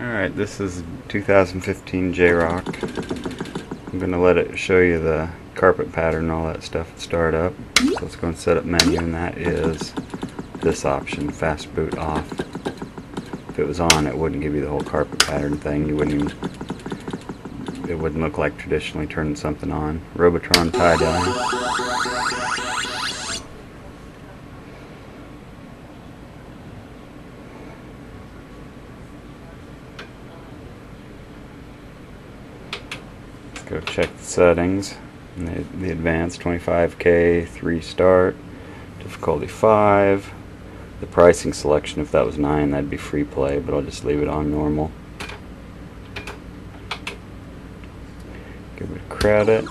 Alright, this is 2015 JROK. I'm going to let it show you the carpet pattern and all that stuff at startup. So let's go and set up menu, and that is this option, fast boot off. If it was on, it wouldn't give you the whole carpet pattern thing. You wouldn't even, it wouldn't look like traditionally turning something on. Robotron tie-dye. Go check the settings. The advanced 25K, 3 start, difficulty 5. The pricing selection, if that was 9, that'd be free play, but I'll just leave it on normal. Give it a credit.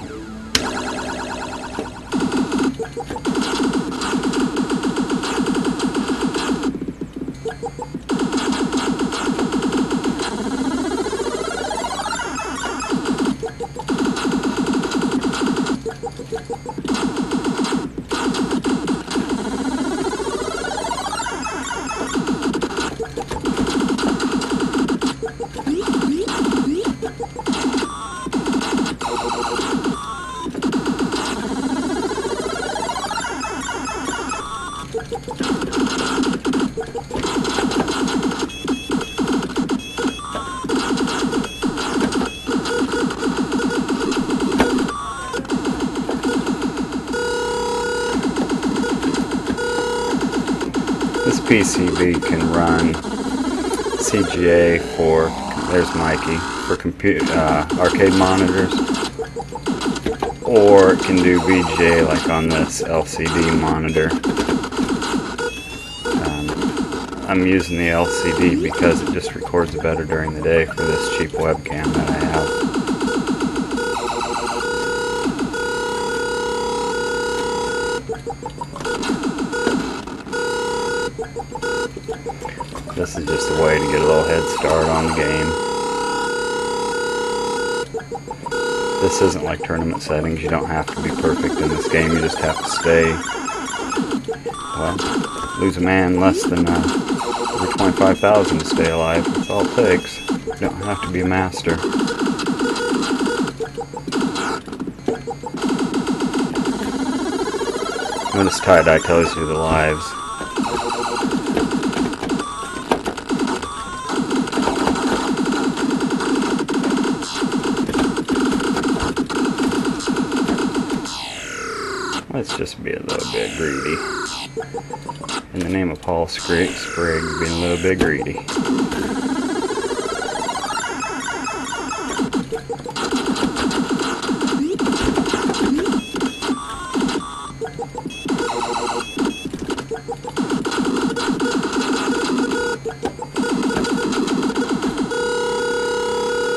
This PCB can run CGA for, there's Mikey, for arcade monitors, or it can do VGA like on this LCD monitor. I'm using the LCD because it just records better during the day for this cheap webcam that I have. This is just a way to get a little head start on the game. This isn't like tournament settings. You don't have to be perfect in this game. You just have to stay, well, lose a man less than over 25,000 to stay alive. That's all it takes. You don't have to be a master. Notice tie-dye tells you the lives. Let's just be a little bit greedy. In the name of Paul Spriggs, being a little bit greedy.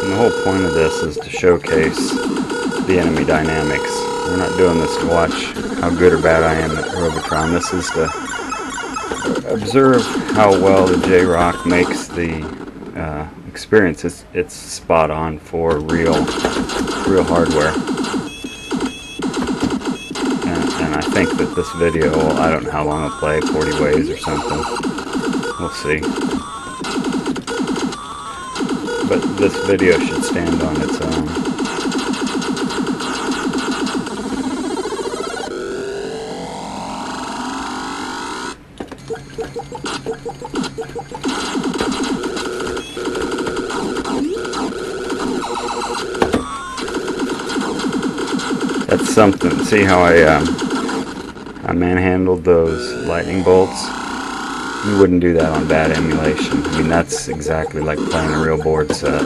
And the whole point of this is to showcase the enemy dynamics. We're not doing this to watch how good or bad I am at Robotron. This is to observe how well the JROK makes the experience. It's spot on for real hardware. And I think that this video, I don't know how long it'll play, 40 ways or something. We'll see. But this video should stand on its own. That's something. See how I manhandled those lightning bolts? You wouldn't do that on bad emulation. I mean, that's exactly like playing a real board set.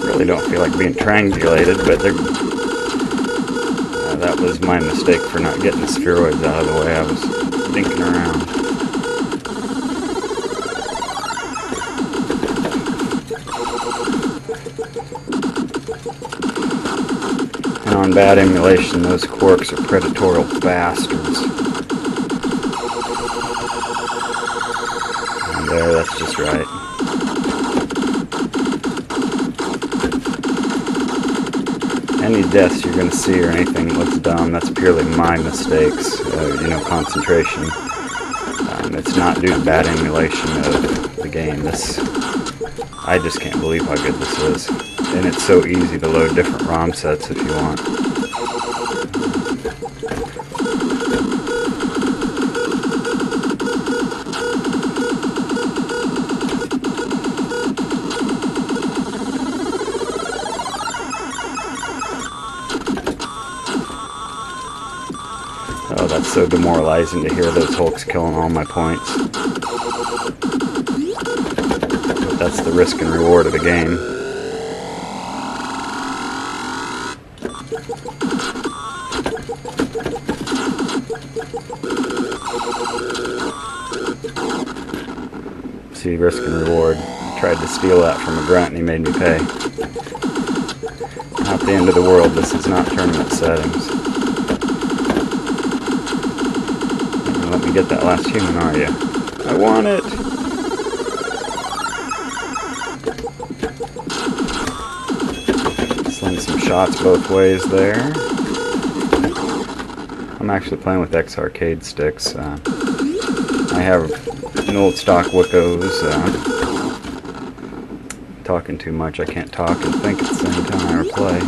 Really don't feel like being triangulated, but that was my mistake for not getting the spheroids out of the way. I was dinking around. And on bad emulation, those quarks are predatorial bastards. There, that's just right. Any deaths you're going to see or anything that looks dumb, that's purely my mistakes, you know, concentration. It's not due to bad emulation of the game. I just can't believe how good this is. And it's so easy to load different ROM sets if you want. Oh, that's so demoralizing to hear those Hulks killing all my points. But that's the risk and reward of the game. See, risk and reward. I tried to steal that from a grunt and he made me pay. Not the end of the world, this is not tournament settings. Let me get that last human, are you? I want it! Sling some shots both ways there. I'm actually playing with X arcade sticks. I have an old stock Wickos. Talking too much, I can't talk and think at the same time or play.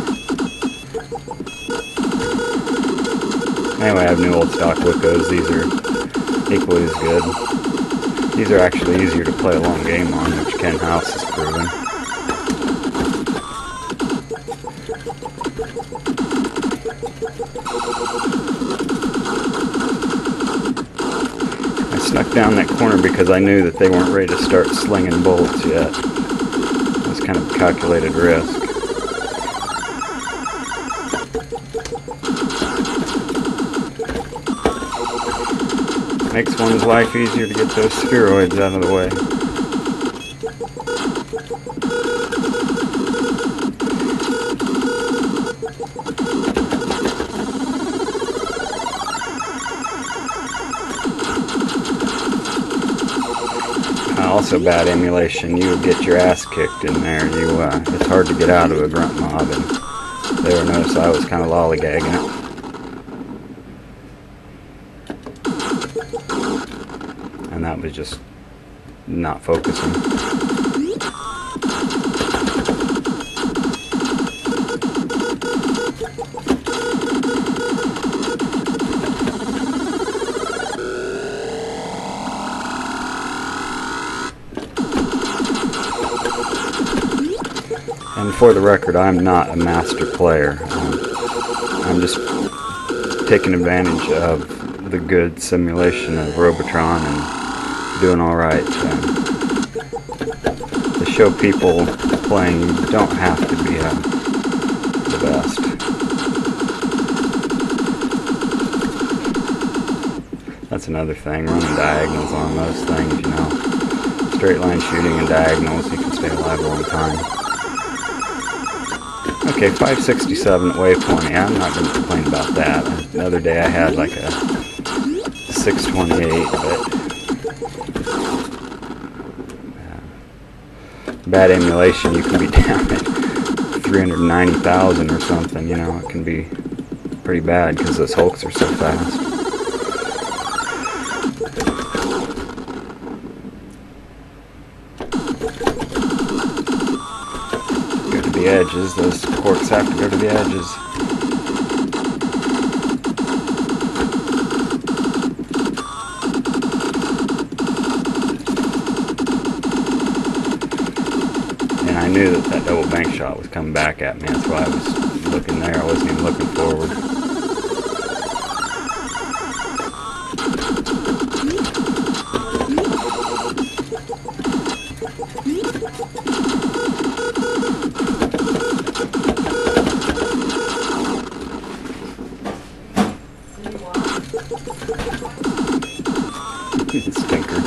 Anyway, I have new old stock Wickos. These are equally as good. These are actually easier to play a long game on, which Ken House has proven. I snuck down that corner because I knew that they weren't ready to start slinging bullets yet. It was kind of a calculated risk. Makes one's life easier to get those spheroids out of the way. Also bad emulation, you would get your ass kicked in there. It's hard to get out of a grunt mob, and there, notice I was kind of lollygagging it. And that was just not focusing. And for the record, I'm not a master player. I'm just taking advantage of the good simulation of Robotron and doing alright. To show people playing, you don't have to be the best. That's another thing, running diagonals on those things, you know. Straight line shooting and diagonals, you can stay alive a long time. Okay, 567 at waypoint. I'm not going to complain about that. The other day I had like a 628, but bad emulation, you can be down at 390,000 or something, you know. It can be pretty bad because those Hulks are so fast. The edges, those corks have to go to the edges. And I knew that double bank shot was coming back at me, that's why I was looking there, I wasn't even looking forward. Stinker.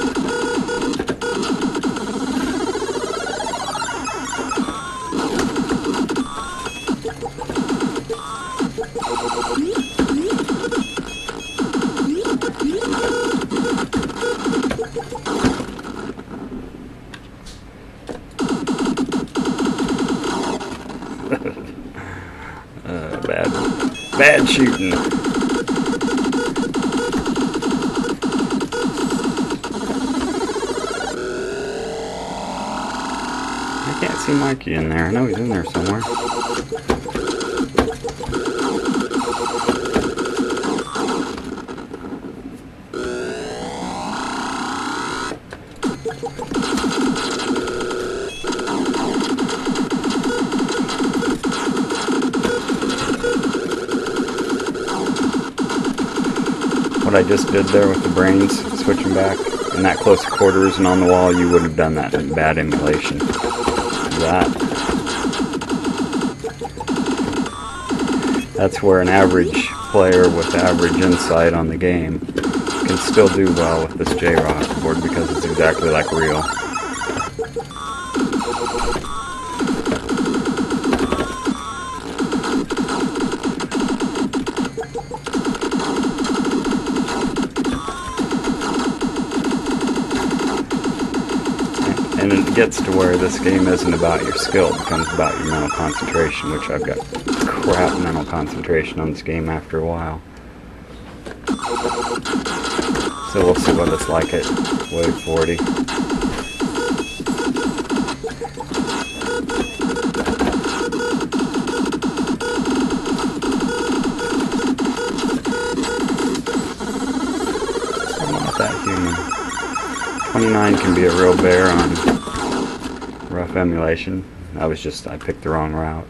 Bad shooting. I can't see Mikey in there. I know he's in there somewhere. What I just did there with the brains, switching back, in that close quarters and on the wall, you wouldn't have done that in bad emulation. That's where an average player with average insight on the game can still do well with this JROK board because it's exactly like real. And it gets to where this game isn't about your skill, it becomes about your mental concentration, which I've got crap mental concentration on this game after a while. So we'll see what it's like at wave 40. I want that human. 29 can be a real bear on rough emulation. I picked the wrong route.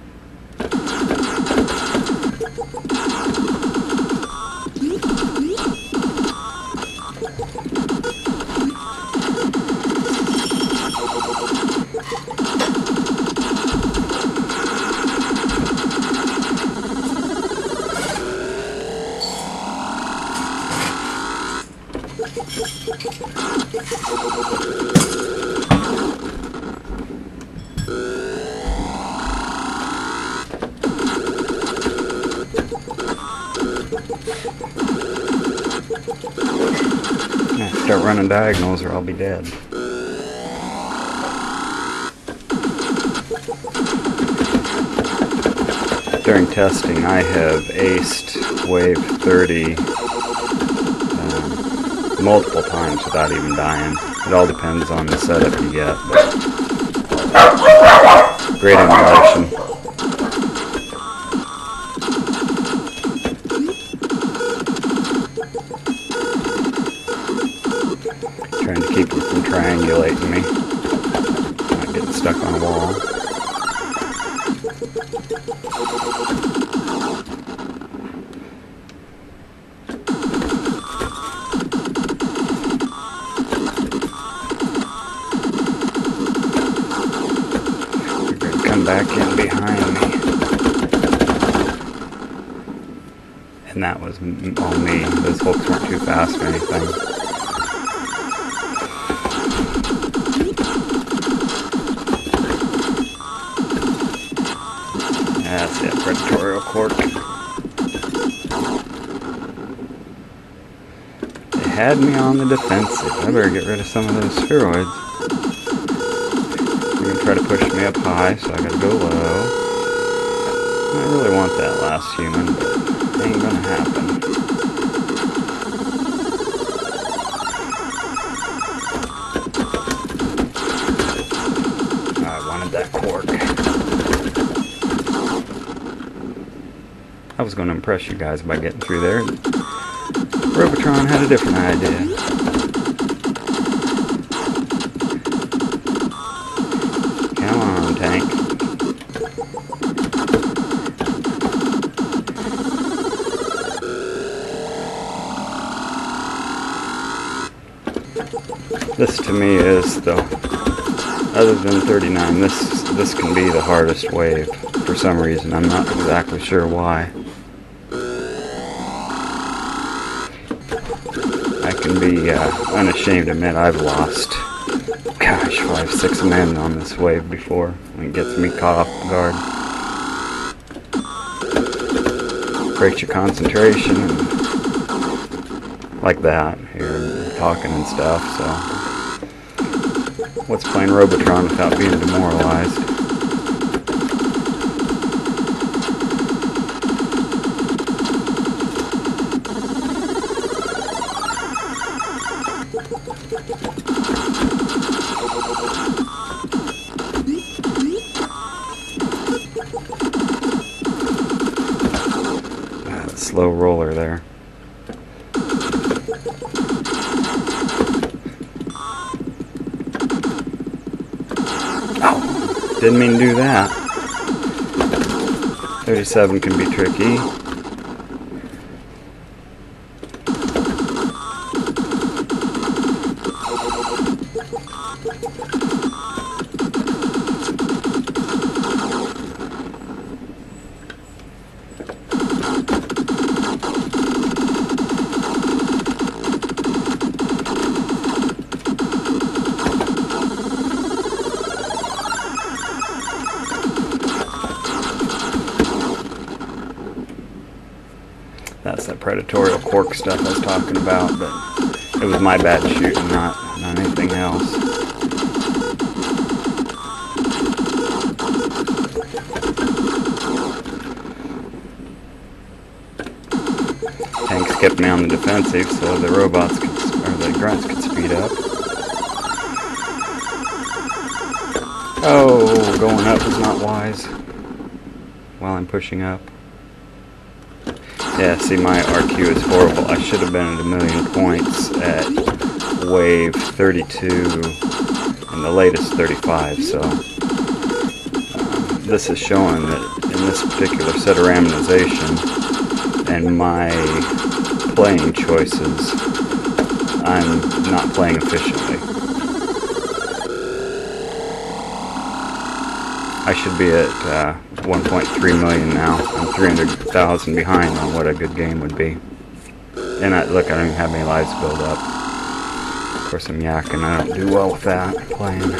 Start running diagonals or I'll be dead. During testing I have aced wave 30 multiple times without even dying. It all depends on the setup you get, but great emulation. Trying to keep them from triangulating me, not getting stuck on a wall. They're going to come back in behind me. And that was all me. Those folks weren't too fast or anything. That's it, predatorial cork. They had me on the defensive. I better get rid of some of those spheroids. They're going to try to push me up high, so I gotta go low. I really want that last human, but it ain't gonna happen. I wanted that cork. I was going to impress you guys by getting through there. Robotron had a different idea. Come on, tank. This to me is the, other than 39, this can be the hardest wave for some reason. I'm not exactly sure why. I can be unashamed to admit I've lost, gosh, 5-6 men on this wave before when it gets me caught off guard. Breaks your concentration and like that. You're talking and stuff, so what's playing Robotron without being demoralized? slow roller there. Oh, didn't mean to do that. 37 can be tricky. That's that predatorial cork stuff I was talking about, but it was my bad shooting, not anything else. Tanks kept me on the defensive, so the robots could, or the grunts could speed up. Oh, going up is not wise while I'm pushing up. Yeah, see, my RQ is horrible. I should have been at 1,000,000 points at wave 32 and the latest 35, so this is showing that in this particular set of randomization and my playing choices, I'm not playing efficiently. I should be at 1.3 million now. I'm 300,000 behind on what a good game would be. And look, I don't even have any lives build up. Of course, I'm yakking. I don't do well with that playing.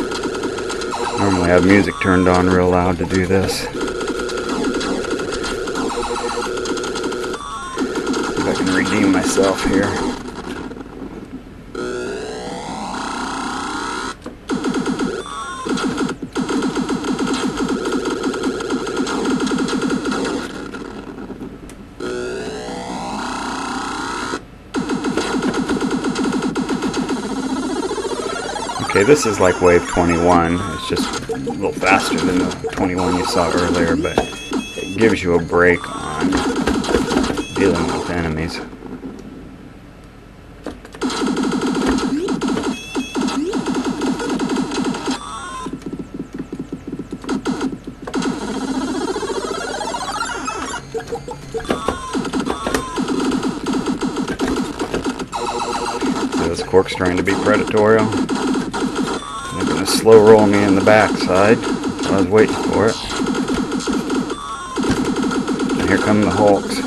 Normally, I have music turned on real loud to do this. See if I can redeem myself here. Okay, this is like wave 21. It's just a little faster than the 21 you saw earlier, but it gives you a break on dealing with enemies. So this cork's trying to be predatorial. They're going to slow roll me in the backside, so I was waiting for it. And here come the Hulks.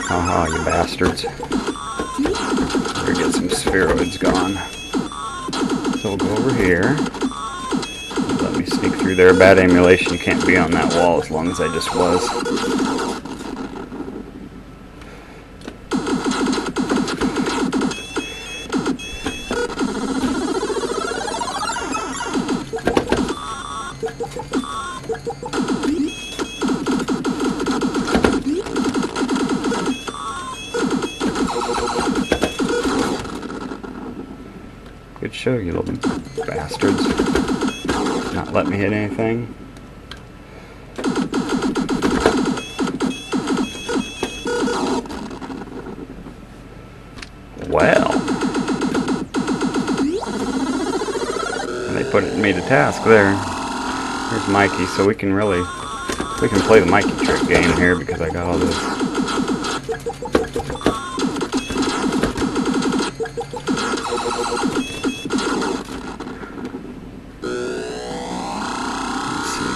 Haha, you bastards. Better get some spheroids gone. So we'll go over here. Let me sneak through there. Bad emulation, you can't be on that wall as long as I just was. Good show, you little bastards. Not let me hit anything. Well. And they put me to task there. Here's Mikey, so we can play the Mikey trick game here because I got all this.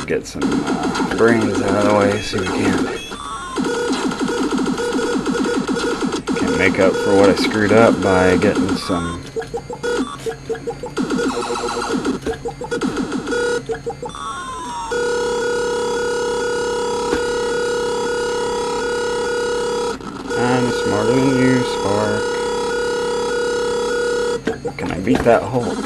Get some brains out of the way so we can't make up for what I screwed up by getting some I'm smarter than you, Spark. Can I beat that Hulk?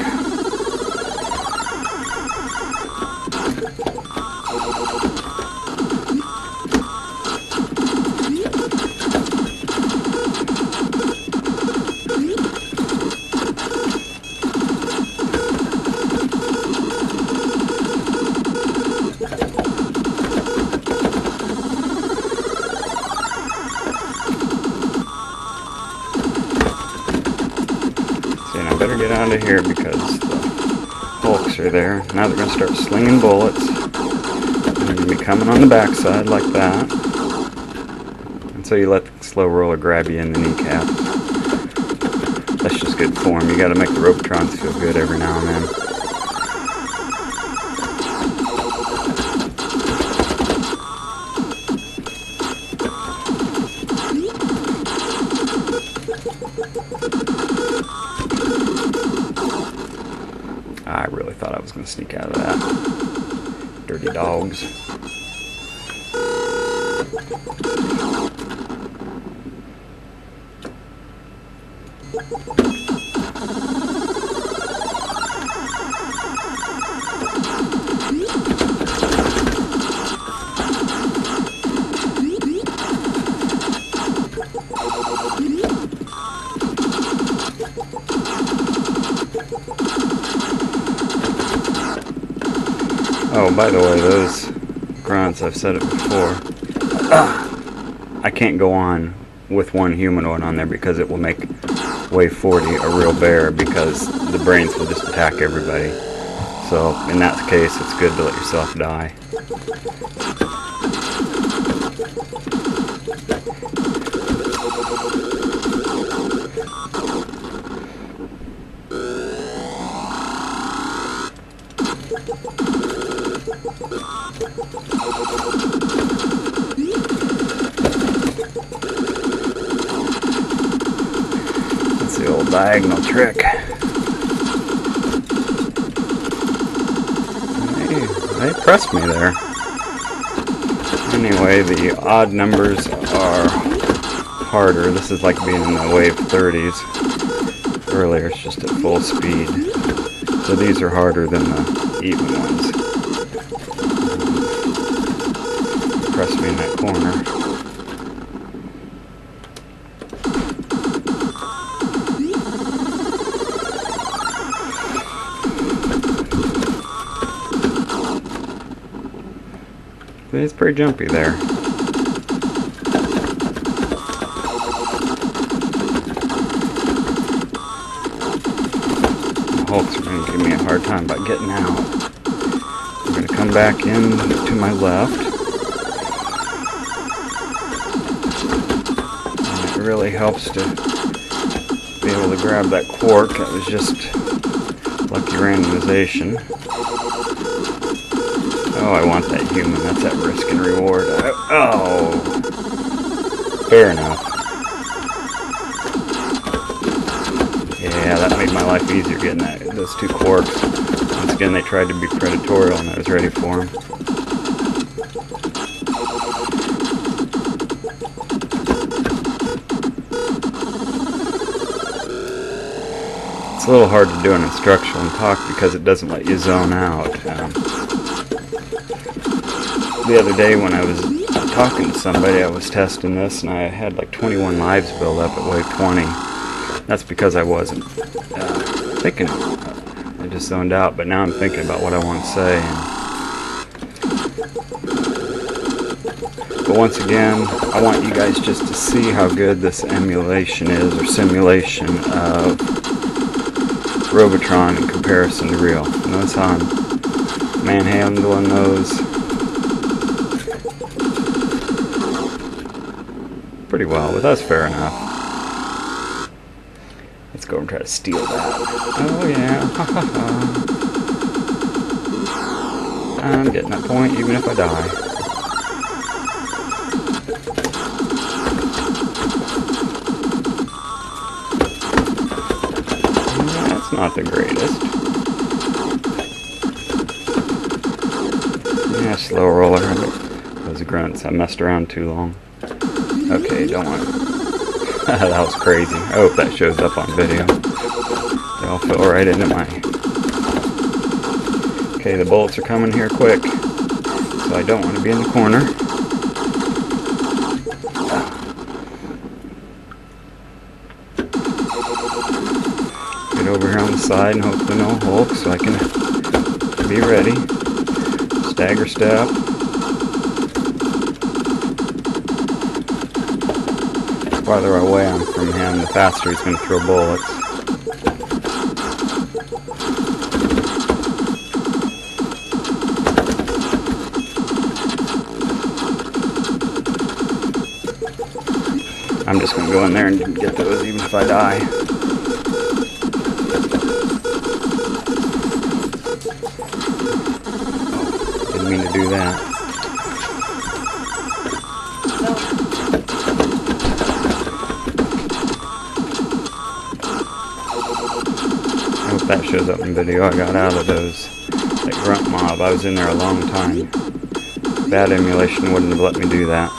get out of here because the Hulks are there. Now they're going to start slinging bullets. And they're going to be coming on the backside like that. And so you let the slow roller grab you in the kneecap. That's just good form. You got to make the Robotrons feel good every now and then. I really thought I was going to sneak out of that. Dirty dogs. Oh, by the way, those grunts, I've said it before, I can't go on with one humanoid on there because it will make Wave 40 a real bear because the brains will just attack everybody. So, in that case, it's good to let yourself die. That's the old diagonal trick. They pressed me there. Anyway, the odd numbers are harder. This is like being in the wave 30s. Earlier, it's just at full speed. So these are harder than the even ones. Press me in that corner. It's pretty jumpy there. The Hulks are going to give me a hard time about getting out. I'm going to come back in to my left. And it really helps to be able to grab that quark. That was just lucky randomization. Oh, I want that human. That's that risk and reward. Oh! Fair enough. Yeah, that made my life easier getting those two quarks. Once again, they tried to be predatorial and I was ready for them. It's a little hard to do an instructional talk because it doesn't let you zone out. The other day when I was talking to somebody, I was testing this and I had like 21 lives build up at wave 20. That's because I wasn't thinking. I just zoned out, but now I'm thinking about what I want to say. But once again, I want you guys just to see how good this emulation is, or simulation of Robotron in comparison to real. Notice how I'm manhandling those pretty well, but that's fair enough. Let's go and try to steal that. Oh yeah, I'm getting that point even if I die. That's not the greatest. Yeah, slow roller. Those grunts, I messed around too long. Okay, don't want to. That was crazy. I hope that shows up on video. They all fell right into my... Okay, the bullets are coming here quick. So I don't want to be in the corner. Get over here on the side and hopefully no Hulk so I can be ready. Stagger step. The farther away I'm from him, the faster he's going to throw bullets. I'm just going to go in there and get those even if I die. Oh, didn't mean to do that. I hope that shows up in video. I got out of that grunt mob. I was in there a long time. Bad emulation wouldn't have let me do that.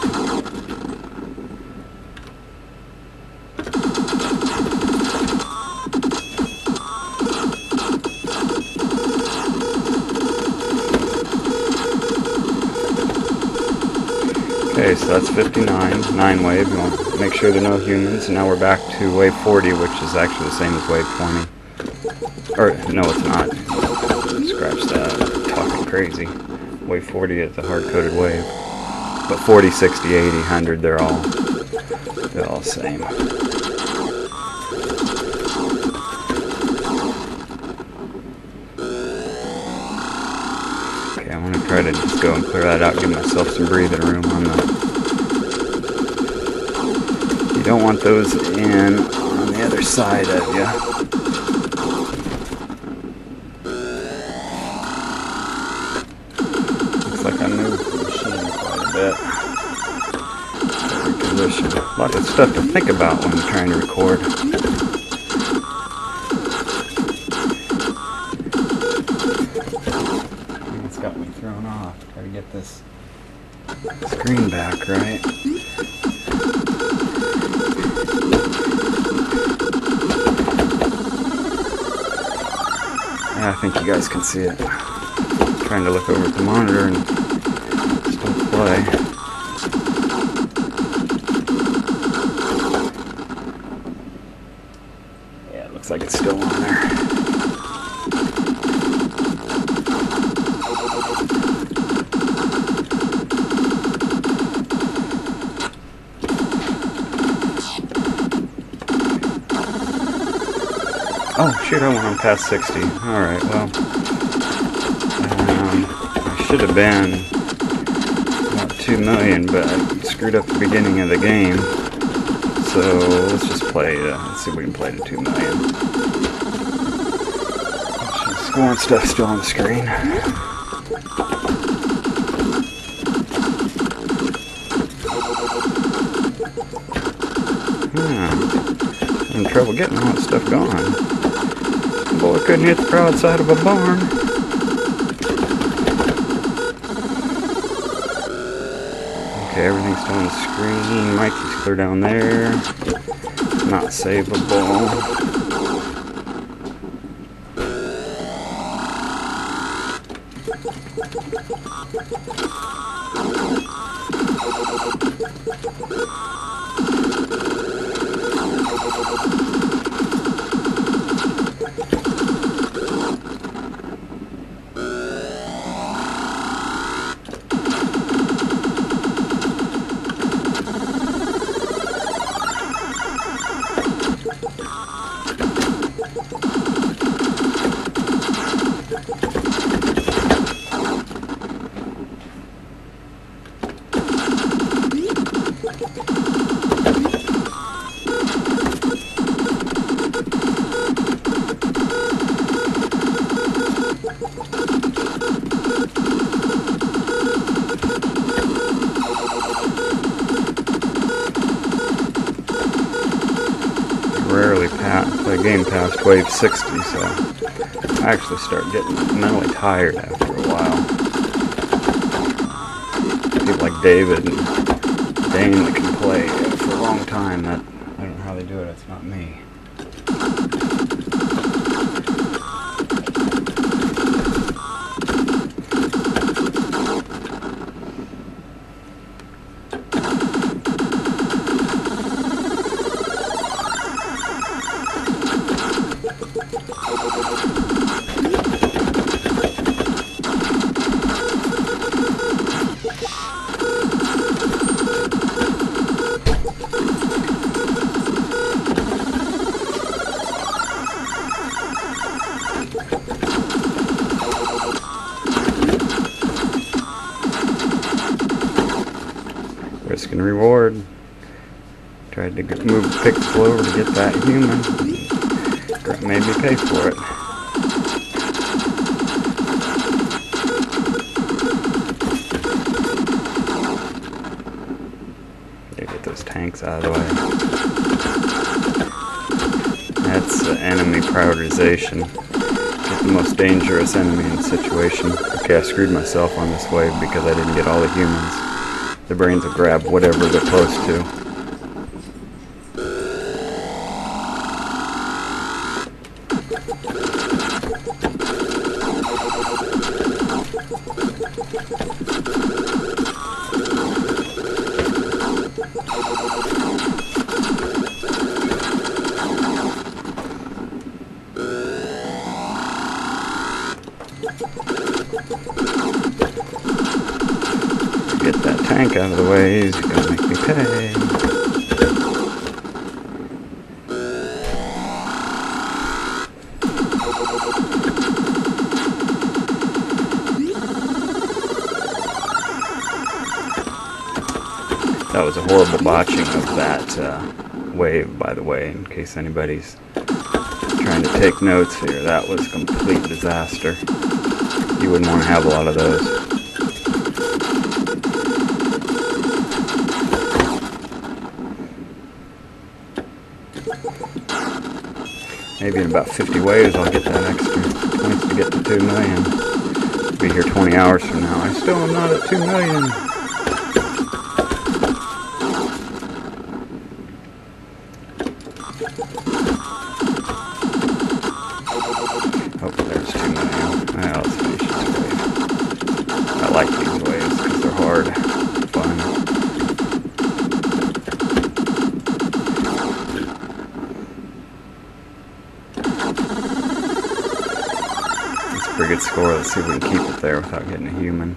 Okay, so that's 59, 9 wave. You want to make sure there are no humans. And now we're back to wave 40, which is actually the same as wave 20. Or, no, it's not. Scratch that. Talking crazy. Wave 40 is a hard-coded wave. But 40, 60, 80, 100, they're all the same. Okay, I want to try to just go and clear that out, give myself some breathing room on the... You don't want those in on the other side of you. Looks like I moved the machine quite a bit. Reposition. A lot of stuff to think about when you're trying to record. It's got me thrown off. Try to get this screen back right. I think you guys can see it. Trying to look over at the monitor and still play. Yeah, it looks like it's still on there. Oh, shoot, I went on past 60. Alright, well, I should have been about 2 million, but I screwed up the beginning of the game. So, let's just play, let's see if we can play to 2 million. Score and stuff still on the screen. Having trouble getting all that stuff going. Boy, couldn't hit the broadside of a barn. Okay, everything's still on the screen. Mikey's clear down there. Not savable. Rarely play a game past wave 60, so I actually start getting mentally tired after a while. People like David and Dane that can play for a long time, that I don't know how they do it, it's not me. Risk and reward. Tried to move the pixel over to get that human. Made me pay for it. Get those tanks out of the way. That's enemy prioritization. Get the most dangerous enemy in the situation. Okay, I screwed myself on this wave because I didn't get all the humans. The brains will grab whatever they're close to. Get that tank out of the way, he's gonna make me pay. That was a horrible botching of that wave, by the way, in case anybody's trying to take notes here. That was a complete disaster. You wouldn't want to have a lot of those. Maybe in about 50 waves I'll get that extra points to get to 2 million. I'll be here 20 hours from now. I still am not at 2 million. Hope there's 2 million. Well, let's finish this wave. I like these waves because they're hard. Fun. Pretty good score. Let's see if we can keep it there without getting a human.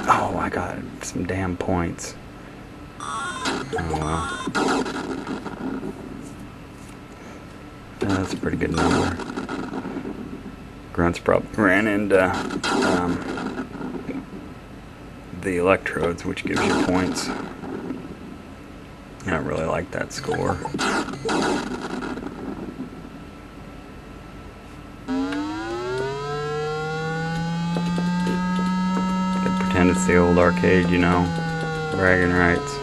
Oh, I got some damn points. Oh well. That's a pretty good number. Grunt's probably ran into the electrodes, which gives you points. I don't really like that score. Could pretend it's the old arcade, you know, bragging rights.